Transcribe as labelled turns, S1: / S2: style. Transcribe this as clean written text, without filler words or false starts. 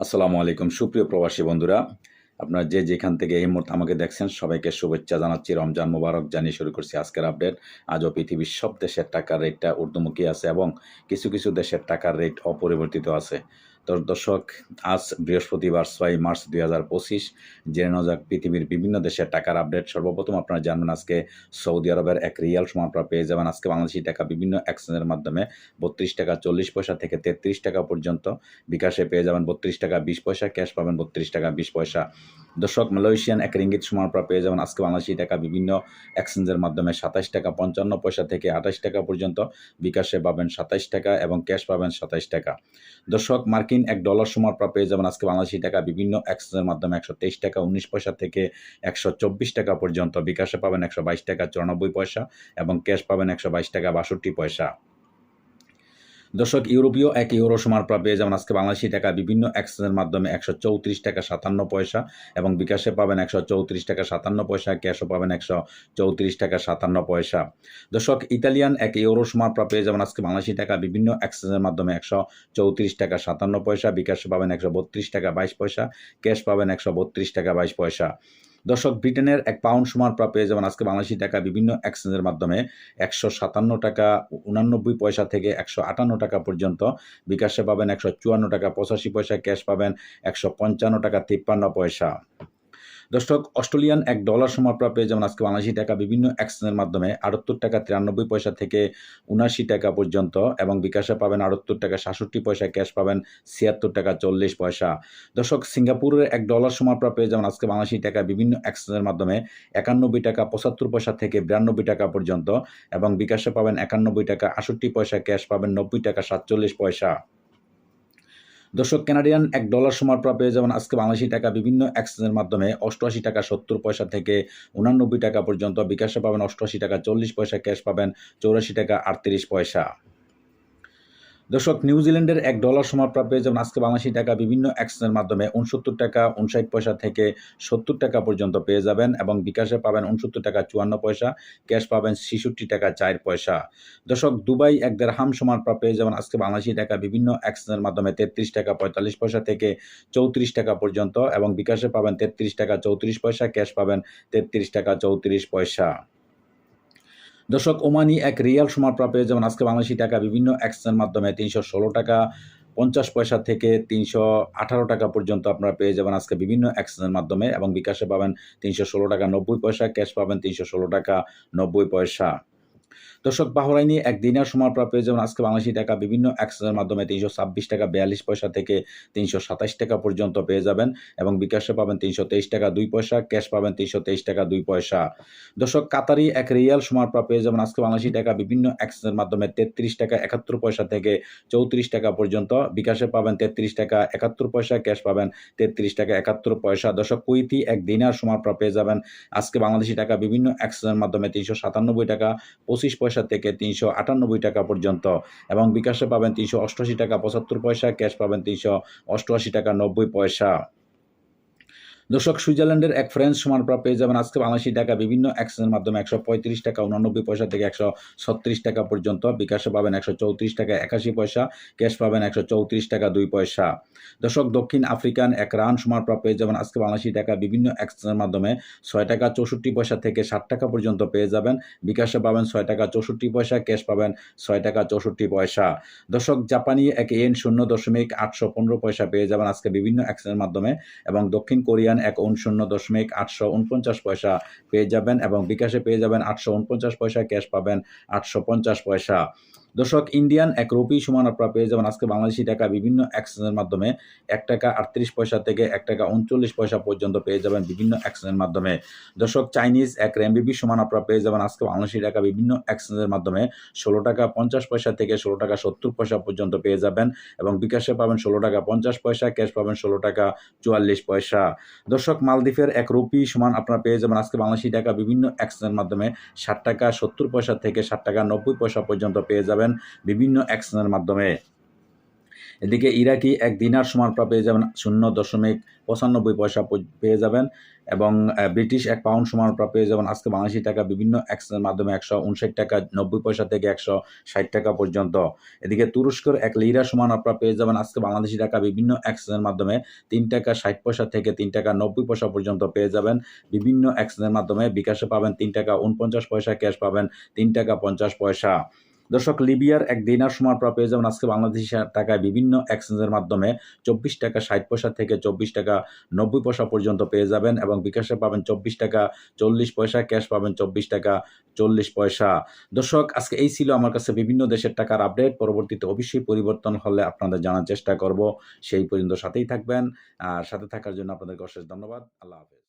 S1: আসসালামু আলাইকুম সুপ্রিয় প্রবাসী বন্ধুরা, আপনারা যে যেখান থেকে এই মুহূর্তে আমাকে দেখছেন সবাইকে শুভেচ্ছা জানাচ্ছি। রমজান মোবারক জানিয়ে শুরু করছি আজকের আপডেট। আজও পৃথিবীর সব দেশের টাকার রেটটা ঊর্ধ্বমুখী আছে এবং কিছু কিছু দেশের টাকার রেট অপরিবর্তিত আছে। তো দর্শক, আজ বৃহস্পতিবার 6 মার্চ 2025 জেনে নেওয়া যাক পৃথিবীর বিভিন্ন দেশের টাকার আপডেট। সর্বপ্রথম আপনারা জানবেন আজকে সৌদি আরবের এক রিয়াল সমান আপনারা পেয়ে যাবেন আজকে বাংলাদেশি টাকা বিভিন্ন এক্সচেঞ্জের মাধ্যমে 32 টাকা 40 পয়সা থেকে 33 টাকা পর্যন্ত। বিকাশে পেয়ে যাবেন 32 টাকা 20 পয়সা, ক্যাশ পাবেন 32 টাকা 20 পয়সা। দর্শক, মালয়েশিয়ান এক রিঙ্গিত সমান আপনারা পেয়ে যাবেন আজকে বাংলাদেশি টাকা বিভিন্ন এক্সচেঞ্জের মাধ্যমে 27 টাকা 55 পয়সা থেকে 28 টাকা পর্যন্ত। বিকাশে পাবেন 27 টাকা এবং ক্যাশ পাবেন 27 টাকা। দর্শক, মার্কিন $1 সমান আপনারা পেয়ে যাবেন আজকে বাংলাদেশি টাকা বিভিন্ন এক্সচেঞ্জের মাধ্যমে 123 টাকা 19 পয়সা থেকে 124 টাকা পর্যন্ত। বিকাশে পাবেন 122 টাকা 94 পয়সা এবং ক্যাশ পাবেন 122 টাকা 62 পয়সা। দর্শক, ইউরোপীয় €1 সমান আপনারা পেয়ে যাবেন আজকে বাংলাদেশি টাকা বিভিন্ন এক্সচেঞ্জের মাধ্যমে 134 টাকা 57 পয়সা এবং বিকাশে পাবেন 134 টাকা 57 পয়সা, ক্যাশও পাবেন 134 টাকা 57 পয়সা। দর্শক, ইতালিয়ান €1 সমান আপনারা পেয়ে যাবেন আজকে বাংলাদেশি টাকা বিভিন্ন এক্সচেঞ্জের মাধ্যমে 134 টাকা 57 পয়সা, বিকাশে পাবেন 132 টাকা 22 পয়সা, ক্যাশ পাবেন 132 টাকা 22 পয়সা। দর্শক, ব্রিটেনের £1 সমান আপনারা পেয়ে যাবেন আজকে বাংলাদেশি টাকা বিভিন্ন এক্সচেঞ্জের মাধ্যমে 157 টাকা 89 পয়সা থেকে 158 টাকা পর্যন্ত। বিকাশে পাবেন 154 টাকা 85 পয়সা, ক্যাশ পাবেন 155 টাকা 53 পয়সা। দর্শক, অস্ট্রেলিয়ান $1 সমান আপনারা পেয়ে যাবেন আজকে বাংলাদেশি টাকা বিভিন্ন এক্সচেঞ্জের মাধ্যমে 78 টাকা 93 পয়সা থেকে 79 টাকা পর্যন্ত এবং বিকাশে পাবেন 78 টাকা 67 পয়সা, ক্যাশ পাবেন 76 টাকা 40 পয়সা। দর্শক, সিঙ্গাপুরের $1 সমান আপনারা পেয়ে যাবেন আজকে বাংলাদেশি টাকা বিভিন্ন এক্সচেঞ্জের মাধ্যমে 91 টাকা 75 পয়সা থেকে 92 টাকা পর্যন্ত এবং বিকাশে পাবেন 91 টাকা 68 পয়সা, ক্যাশ পাবেন 90 টাকা 47 পয়সা। দর্শক, কানাডিয়ান $1 সমান আপনারা পেয়ে যাবেন আজকে বাংলাদেশি টাকা বিভিন্ন এক্সচেঞ্জের মাধ্যমে 88 টাকা 70 পয়সা থেকে 89 টাকা পর্যন্ত। বিকাশে পাবেন 88 টাকা 40 পয়সা, ক্যাশ পাবেন 84 টাকা 38 পয়সা। দর্শক, নিউজিল্যান্ডের $1 সমান আপনারা পেয়ে যাবেন আজকে বাংলাদেশি টাকা বিভিন্ন এক্সচেঞ্জের মাধ্যমে 69 টাকা 59 পয়সা থেকে 70 টাকা পর্যন্ত পেয়ে যাবেন এবং বিকাশে পাবেন 69 টাকা 54 পয়সা, ক্যাশ পাবেন 66 টাকা 4 পয়সা। দর্শক, দুবাই এক দেরহাম সমান আপনারা পেয়ে যাবেন আজকে বাংলাদেশি টাকা বিভিন্ন এক্সচেঞ্জের মাধ্যমে 33 টাকা 45 পয়সা থেকে 34 টাকা পর্যন্ত এবং বিকাশে পাবেন 33 টাকা 34 পয়সা, ক্যাশ পাবেন 33 টাকা 34 পয়সা। দর্শক, ওমানি এক রিয়াল সমান আপনারা পেয়ে যাবেন আজকে বাংলাদেশি টাকা বিভিন্ন এক্সচেঞ্জের মাধ্যমে 316 টাকা 50 পয়সা থেকে 318 টাকা পর্যন্ত আপনারা পেয়ে যাবেন আজকে বিভিন্ন এক্সচেঞ্জের মাধ্যমে এবং বিকাশে পাবেন 316 টাকা 90 পয়সা, ক্যাশ পাবেন 316 টাকা 90 পয়সা। দর্শক, বাহরাইনি এক দিনার সমান আপনারা পেয়ে যাবেন আজকে বাংলাদেশি টাকা বিভিন্ন এক্সচেঞ্জের মাধ্যমে 326 টাকা 42 পয়সা থেকে 327 টাকা পর্যন্ত পেয়ে যাবেন এবং বিকাশে পাবেন 323 টাকা 2 পয়সা, ক্যাশ পাবেন 323 টাকা 2 পয়সা। দর্শক, কাতারি এক রিয়াল সমান আপনারা পেয়ে যাবেন আজকে বাংলাদেশি টাকা বিভিন্ন এক্সচেঞ্জের মাধ্যমে 33 টাকা 71 পয়সা থেকে 34 টাকা পর্যন্ত। বিকাশে পাবেন 33 টাকা 71 পয়সা, ক্যাশ পাবেন 33 টাকা 71 পয়সা। দর্শক, কুইতি এক দিনার সমান আপনারা পেয়ে যাবেন আজকে বাংলাদেশি টাকা বিভিন্ন এক্সচেঞ্জের মাধ্যমে 397 টাকা 25 পয়সা থেকে 398 টাকা পর্যন্ত এবং বিকাশে পাবেন 388 টাকা 75 পয়সা, ক্যাশ পাবেন 388 টাকা 90 পয়সা। দর্শক, সুইজারল্যান্ডের এক ফ্রেঞ্চ সমান আপনারা পেয়ে যাবেন আজকে বাংলাদেশি টাকা বিভিন্ন এক্সচেঞ্জের মাধ্যমে 135 টাকা 89 পয়সা থেকে 136 টাকা পর্যন্ত। বিকাশে পাবেন 134 টাকা 81 পয়সা, ক্যাশ পাবেন 134 টাকা 2 পয়সা। দর্শক, দক্ষিণ আফ্রিকান এক রান সমান আপনারা পেয়ে যাবেন আজকে বাংলাদেশি টাকা বিভিন্ন এক্সচেঞ্জের মাধ্যমে 6 টাকা 64 পয়সা থেকে 60 টাকা পর্যন্ত পেয়ে যাবেন। বিকাশে পাবেন 6 টাকা 64 পয়সা, ক্যাশ পাবেন 6 টাকা 64 পয়সা। দর্শক, জাপানি এক ইয়েন 0.815 পয়সা পেয়ে যাবেন আজকে বিভিন্ন এক্সচেঞ্জের মাধ্যমে এবং দক্ষিণ কোরিয়ান এক ওন 0.849 পয়সা পেয়ে যাবেন এবং বিকাশে পেয়ে যাবেন 849 পয়সা, ক্যাশ পাবেন 850 পয়সা। দর্শক, ইন্ডিয়ান এক রুপি সমান আপনারা পেয়ে যাবেন আজকে বাংলাদেশি টাকা বিভিন্ন এক্সচেঞ্জের মাধ্যমে 1 টাকা 38 পয়সা থেকে 1 টাকা 39 পয়সা পর্যন্ত পেয়ে যাবেন বিভিন্ন এক্সচেঞ্জের মাধ্যমে। দর্শক, চাইনিজ এক রেমবিবি সমান আপনারা পেয়ে যাবেন আজকে বাংলাদেশি টাকা বিভিন্ন এক্সচেঞ্জের মাধ্যমে 16 টাকা 50 পয়সা থেকে 16 টাকা 70 পয়সা পর্যন্ত পেয়ে যাবেন এবং বিকাশে পাবেন 16 টাকা 50 পয়সা, ক্যাশ পাবেন 16 টাকা 44 পয়সা। দর্শক, মালদ্বীপের এক রুপি সমান আপনারা পেয়ে যাবেন আজকে বাংলাদেশি টাকা বিভিন্ন এক্সচেঞ্জের মাধ্যমে 60 টাকা 70 পয়সা থেকে 60 টাকা 90 পয়সা পর্যন্ত পেয়ে যাবেন বিভিন্ন এক্সচেঞ্জের মাধ্যমে। এদিকে ইরাকি ১ দিনার সমান পেয়ে যাবেন 0.95 পয়সা পেয়ে যাবেন এবং ব্রিটিশ ১ পাউন্ড সমান পেয়ে যাবেন আজকে বাংলাদেশী টাকা বিভিন্ন এক্সচেঞ্জের মাধ্যমে ১৫৯ টাকা ৯০ পয়সা থেকে ১৬০ টাকা পর্যন্ত। এদিকে তুরস্কের ১ লিরা সমান আপনারা পেয়ে যাবেন আজকে বাংলাদেশী টাকা বিভিন্ন এক্সচেঞ্জের মাধ্যমে ৩ টাকা ৬০ পয়সা থেকে ৩ টাকা ৯০ পয়সা পর্যন্ত পেয়ে যাবেন বিভিন্ন এক্সচেঞ্জের মাধ্যমে। বিকাশে পাবেন ৩ টাকা ৪৯ পয়সা, ক্যাশ পাবেন ৩ টাকা ৫০ পয়সা। দর্শক, লিবিয়ার 1 দিনার সমান পেয়ে যাবেন আজকে বাংলাদেশী টাকায় বিভিন্ন এক্সচেঞ্জের মাধ্যমে ২৪ টাকা ৬০ পয়সা থেকে ২৪ টাকা ৯০ পয়সা পর্যন্ত পেয়ে যাবেন এবং বিকাশে পাবেন ২৪ টাকা ৪০ পয়সা, ক্যাশ পাবেন ২৪ টাকা ৪০ পয়সা। দর্শক, আজকে এই ছিল আমার কাছে বিভিন্ন দেশের টাকার আপডেট। পরবর্তীতে অবশ্যই পরিবর্তন হলে আপনাদের জানার চেষ্টা করব। সেই পর্যন্ত সাথেই থাকবেন। আর সাথে থাকার জন্য আপনাদেরকে অশেষ ধন্যবাদ। আল্লাহ হাফেজ।